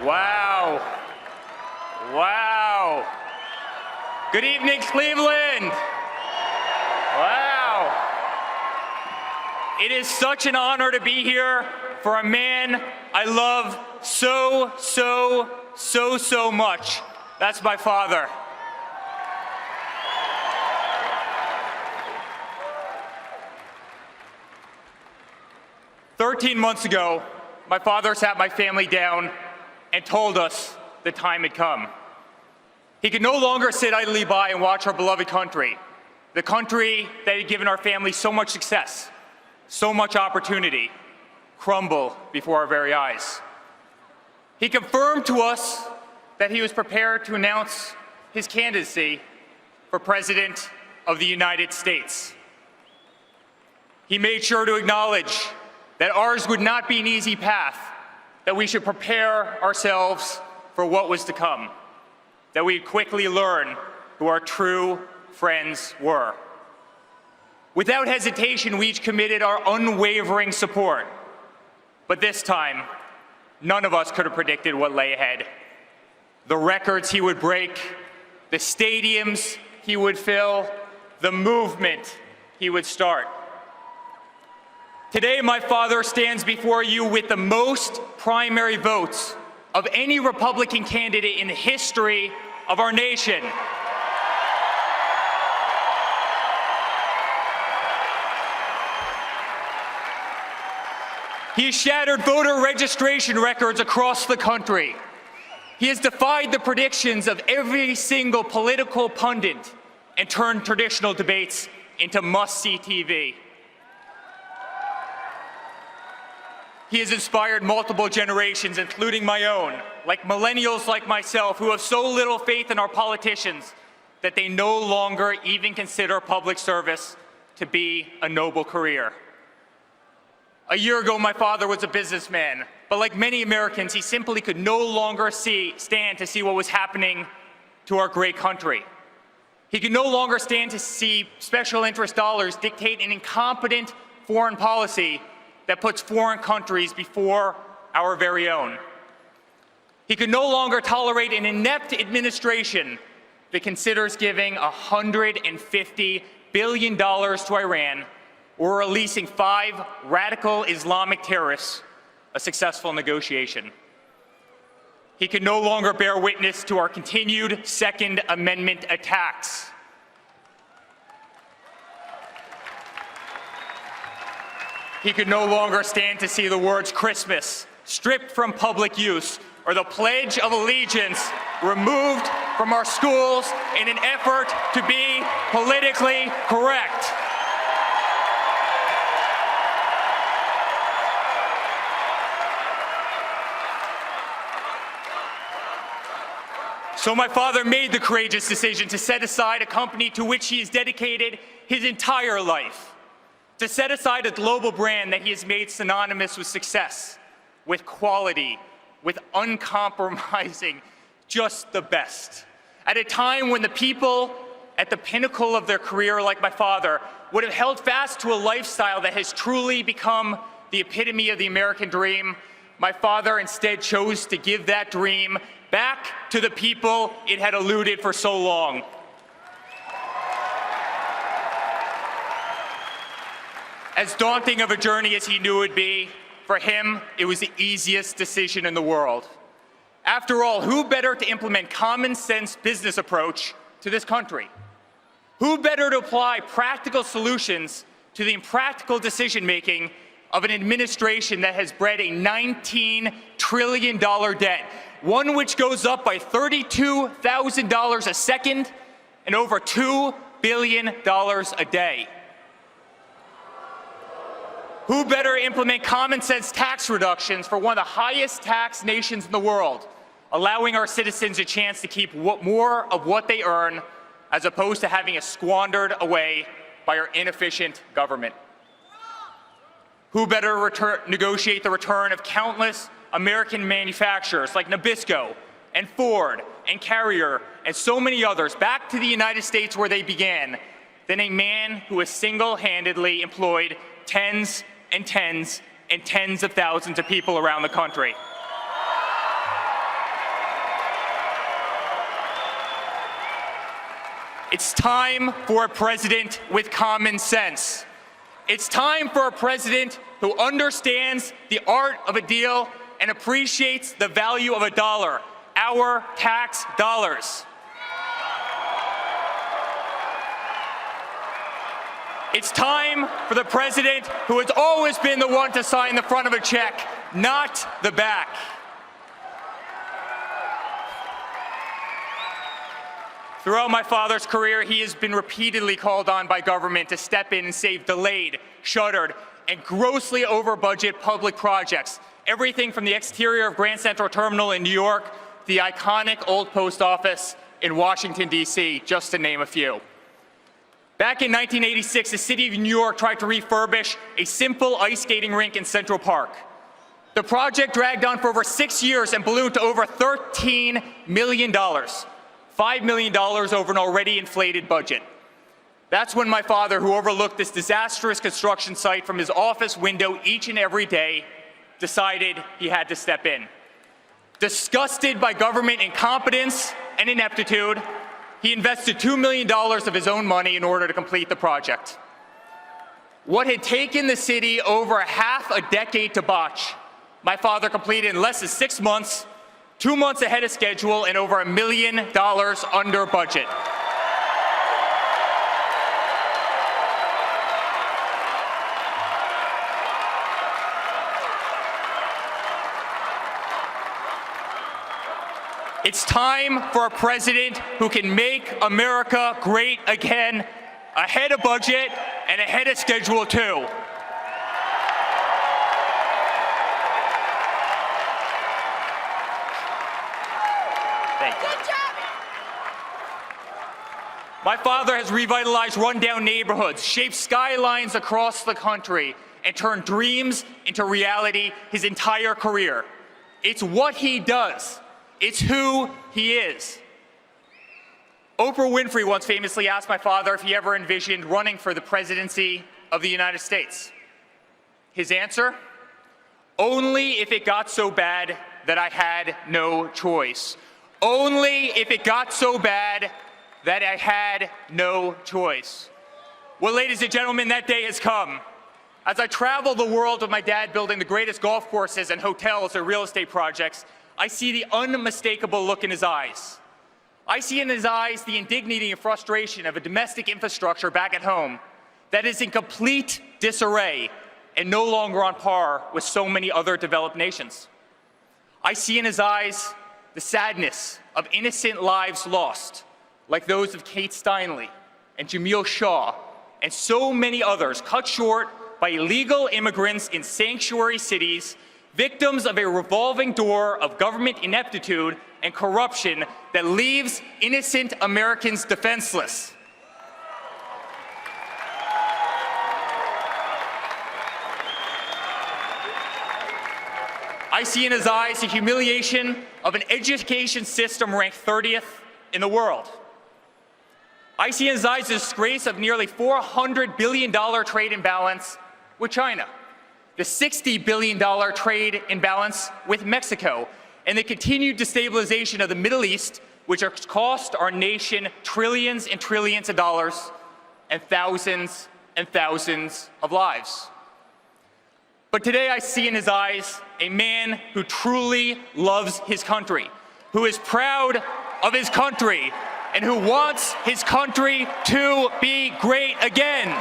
Wow. Wow. Good evening, Cleveland. Wow. It is such an honor to be here for a man I love so much. That's my father. "13 months ago, my father sat my family down and told us the time had come. He could no longer sit idly by and watch our beloved country, the country that had given our family so much success, so much opportunity, crumble before our very eyes. He confirmed to us that he was prepared to announce his candidacy for President of the United States. He made sure to acknowledge that ours would not be an easy path, that we should prepare ourselves for what was to come, that we'd quickly learn who our true friends were. Without hesitation, we each committed our unwavering support. But this time, none of us could have predicted what lay ahead. The records he would break, the stadiums he would fill, the movement he would start. Today, my father stands before you with the most primary votes of any Republican candidate in the history of our nation. He has shattered voter registration records across the country. He has defied the predictions of every single political pundit and turned traditional debates into must-see TV. He has inspired multiple generations, including my own, like millennials like myself, who have so little faith in our politicians that they no longer even consider public service to be a noble career. A year ago, my father was a businessman, but like many Americans, he simply could no longer stand to see what was happening to our great country. He could no longer stand to see special interest dollars dictate an incompetent foreign policy that puts foreign countries before our very own. He could no longer tolerate an inept administration that considers giving $150 billion to Iran or releasing 5 radical Islamic terrorists a successful negotiation. He could no longer bear witness to our continued Second Amendment attacks. He could no longer stand to see the words Christmas stripped from public use or the Pledge of Allegiance removed from our schools in an effort to be politically correct. So my father made the courageous decision to set aside a company to which he has dedicated his entire life, to set aside a global brand that he has made synonymous with success, with quality, with uncompromising, just the best. At a time when the people at the pinnacle of their career, like my father, would have held fast to a lifestyle that has truly become the epitome of the American dream, my father instead chose to give that dream back to the people it had eluded for so long. As daunting of a journey as he knew it would be, for him, it was the easiest decision in the world. After all, who better to implement common sense business approach to this country? Who better to apply practical solutions to the impractical decision-making of an administration that has bred a $19 trillion debt, one which goes up by $32,000 a second and over $2 billion a day? Who better implement common sense tax reductions for one of the highest taxed nations in the world, allowing our citizens a chance to keep more of what they earn as opposed to having it squandered away by our inefficient government? Who better negotiate the return of countless American manufacturers like Nabisco and Ford and Carrier and so many others back to the United States where they began than a man who has single-handedly employed tens and tens and tens of thousands of people around the country? It's time for a president with common sense. It's time for a president who understands the art of a deal and appreciates the value of a dollar, our tax dollars. It's time for the president who has always been the one to sign the front of a check, not the back. Throughout my father's career, he has been repeatedly called on by government to step in and save delayed, shuttered, and grossly over-budget public projects. Everything from the exterior of Grand Central Terminal in New York to the iconic old post office in Washington, D.C., just to name a few. Back in 1986, the city of New York tried to refurbish a simple ice skating rink in Central Park. The project dragged on for over 6 years and ballooned to over $13 million, $5 million over an already inflated budget. That's when my father, who overlooked this disastrous construction site from his office window each and every day, decided he had to step in. Disgusted by government incompetence and ineptitude, he invested $2 million of his own money in order to complete the project. What had taken the city over half a decade to botch, my father completed in less than 6 months, 2 months ahead of schedule, and over $1 million under budget. It's time for a president who can make America great again, ahead of budget and ahead of schedule, too. Thank you. Good job. My father has revitalized rundown neighborhoods, shaped skylines across the country, and turned dreams into reality his entire career. It's what he does. It's who he is. Oprah Winfrey once famously asked my father if he ever envisioned running for the presidency of the United States. His answer? Only if it got so bad that I had no choice. Only if it got so bad that I had no choice. Well, ladies and gentlemen, that day has come. As I travel the world with my dad building the greatest golf courses and hotels and real estate projects, I see the unmistakable look in his eyes. I see in his eyes the indignity and frustration of a domestic infrastructure back at home that is in complete disarray and no longer on par with so many other developed nations. I see in his eyes the sadness of innocent lives lost, like those of Kate Steinle and Jameel Shaw and so many others cut short by illegal immigrants in sanctuary cities, victims of a revolving door of government ineptitude and corruption that leaves innocent Americans defenseless. I see in his eyes the humiliation of an education system ranked 30th in the world. I see in his eyes the disgrace of nearly $400 billion trade imbalance with China, the $60 billion trade imbalance with Mexico, and the continued destabilization of the Middle East, which has cost our nation trillions and trillions of dollars and thousands of lives. But today I see in his eyes a man who truly loves his country, who is proud of his country, and who wants his country to be great again.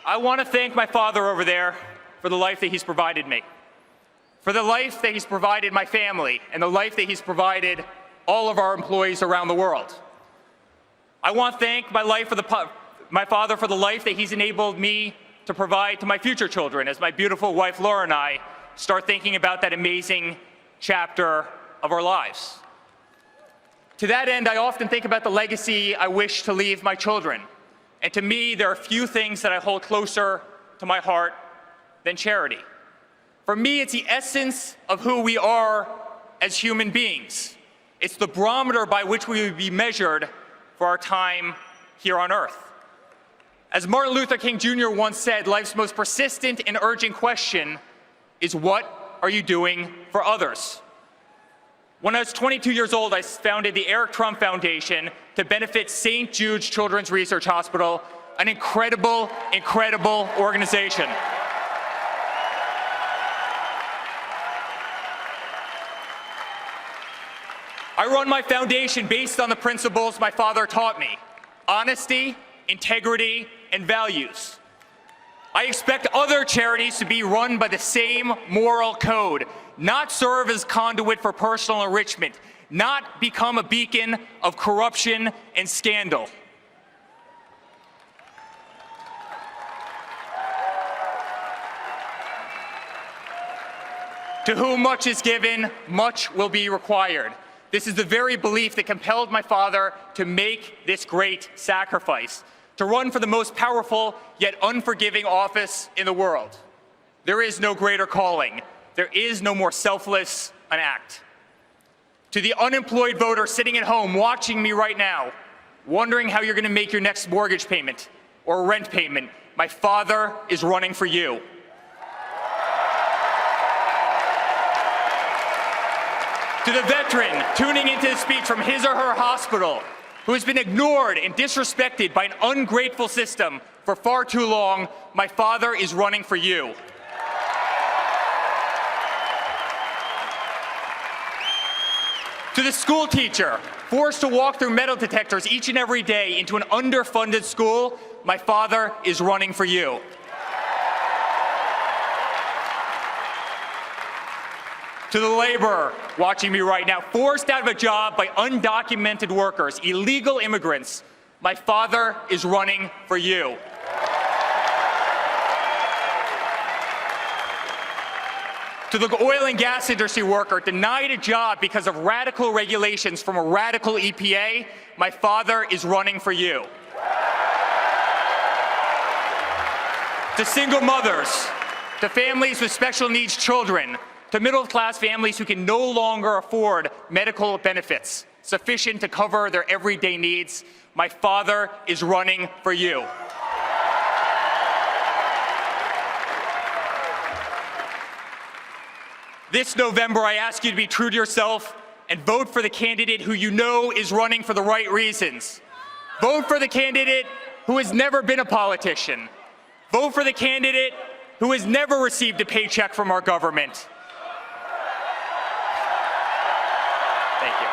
I want to thank my father over there for the life that he's provided me, for the life that he's provided my family, and the life that he's provided all of our employees around the world. I want to thank my father for the life that he's enabled me to provide to my future children as my beautiful wife Laura and I start thinking about that amazing chapter of our lives. To that end, I often think about the legacy I wish to leave my children. And to me, there are few things that I hold closer to my heart than charity. For me, it's the essence of who we are as human beings. It's the barometer by which we will be measured for our time here on Earth. As Martin Luther King Jr. once said, life's most persistent and urgent question is, what are you doing for others? When I was 22 years old, I founded the Eric Trump Foundation to benefit St. Jude's Children's Research Hospital, an incredible, incredible organization. I run my foundation based on the principles my father taught me: honesty, integrity, and values. I expect other charities to be run by the same moral code, not serve as conduit for personal enrichment, not become a beacon of corruption and scandal. To whom much is given, much will be required. This is the very belief that compelled my father to make this great sacrifice, to run for the most powerful yet unforgiving office in the world. There is no greater calling. There is no more selfless an act. To the unemployed voter sitting at home watching me right now, wondering how you're going to make your next mortgage payment or rent payment, my father is running for you. To the veteran tuning into the speech from his or her hospital, who has been ignored and disrespected by an ungrateful system for far too long, my father is running for you. To the school teacher forced to walk through metal detectors each and every day into an underfunded school, my father is running for you. To the laborer watching me right now, forced out of a job by undocumented workers, illegal immigrants, my father is running for you. To the oil and gas industry worker denied a job because of radical regulations from a radical EPA, my father is running for you. To single mothers, to families with special needs children, to middle-class families who can no longer afford medical benefits sufficient to cover their everyday needs, my father is running for you. This November, I ask you to be true to yourself and vote for the candidate who you know is running for the right reasons. Vote for the candidate who has never been a politician. Vote for the candidate who has never received a paycheck from our government. Thank you.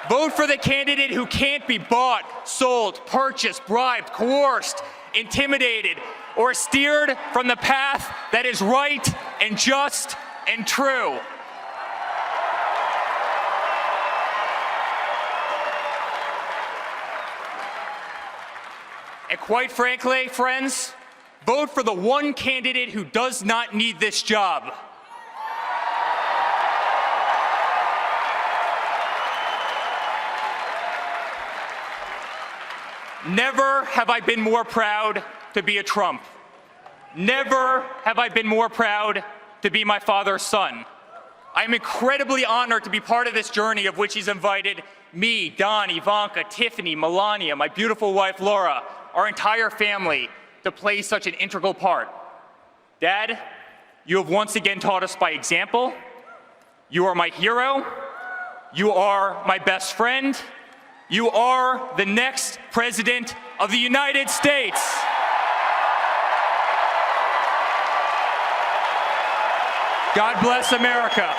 Vote for the candidate who can't be bought, sold, purchased, bribed, coerced, intimidated, or steered from the path that is right and just and true. And quite frankly, friends, vote for the one candidate who does not need this job. Never have I been more proud to be a Trump. Never have I been more proud to be my father's son. I'm incredibly honored to be part of this journey of which he's invited me, Don, Ivanka, Tiffany, Melania, my beautiful wife, Laura, our entire family, to play such an integral part. Dad, you have once again taught us by example. You are my hero. You are my best friend. You are the next President of the United States. God bless America.